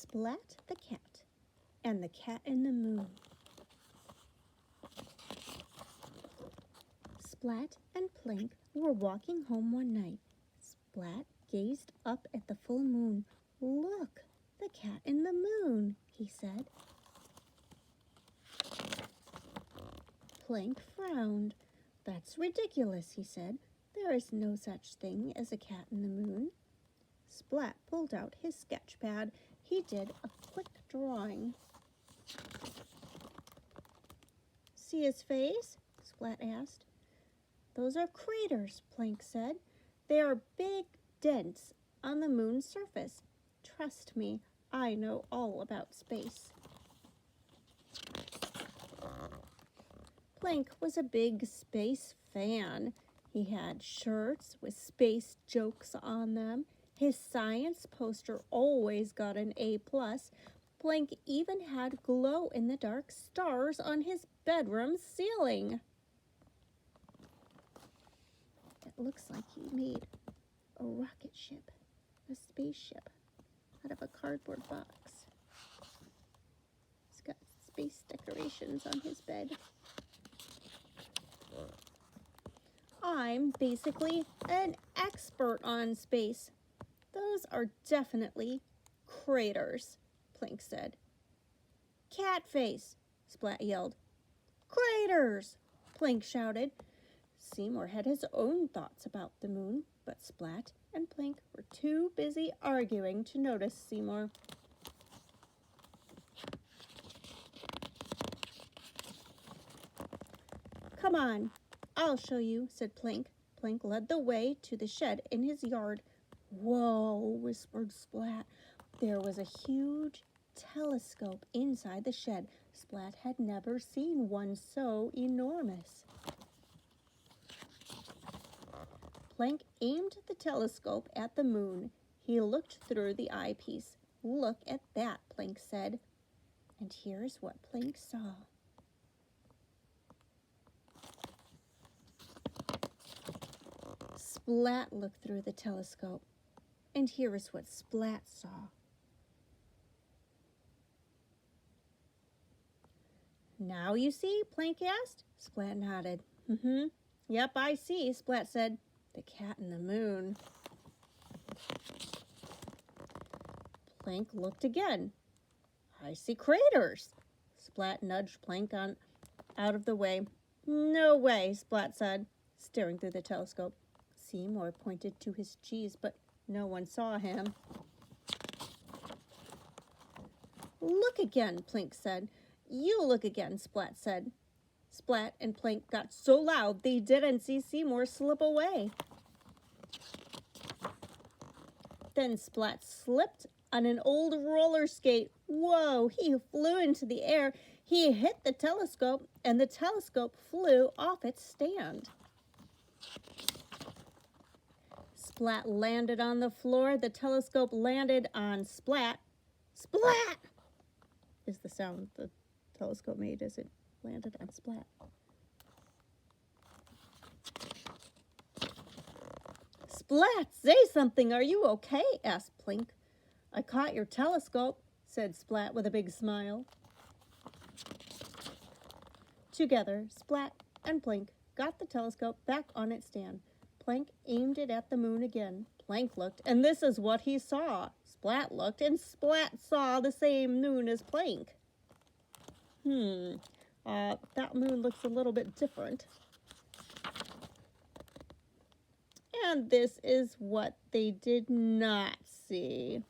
Splat the Cat and the Cat in the Moon. Splat and Plank were walking home one night. Splat gazed up at the full moon. "Look, the cat in the moon," he said. Plank frowned. "That's ridiculous," he said. "There is no such thing as a cat in the moon." Splat pulled out his sketch pad. He did a quick drawing. "See his face?" Splat asked. "Those are craters," Plank said. "They are big dents on the moon's surface. Trust me, I know all about space." Plank was a big space fan. He had shirts with space jokes on them. His science poster always got an A+. Plank even had glow-in-the-dark stars on his bedroom ceiling. It looks like he made a rocket ship, a spaceship, out of a cardboard box. He's got space decorations on his bed. "I'm basically an expert on space. Those are definitely craters," Plank said. "Cat face," Splat yelled. "Craters," Plank shouted. Seymour had his own thoughts about the moon, but Splat and Plank were too busy arguing to notice Seymour. "Come on, I'll show you," said Plank. Plank led the way to the shed in his yard. "Whoa," whispered Splat. There was a huge telescope inside the shed. Splat had never seen one so enormous. Plank aimed the telescope at the moon. He looked through the eyepiece. "Look at that," Plank said. And here's what Plank saw. Splat looked through the telescope, and here is what Splat saw. "Now you see?" Plank asked. Splat nodded. "Yep, I see," Splat said. "The cat in the moon." Plank looked again. "I see craters." Splat nudged Plank out of the way. "No way," Splat said, staring through the telescope. Seymour pointed to his cheese, but no one saw him. "Look again," Plank said. "You look again," Splat said. Splat and Plank got so loud they didn't see Seymour slip away. Then Splat slipped on an old roller skate. Whoa, he flew into the air. He hit the telescope, and the telescope flew off its stand. Splat landed on the floor. The telescope landed on Splat. "Splat!" is the sound the telescope made as it landed on Splat. "Splat, say something. Are you okay?" asked Plank. "I caught your telescope," said Splat with a big smile. Together, Splat and Plank got the telescope back on its stand. Plank aimed it at the moon again. Plank looked, and this is what he saw. Splat looked, and Splat saw the same moon as Plank. That moon looks a little bit different. And this is what they did not see.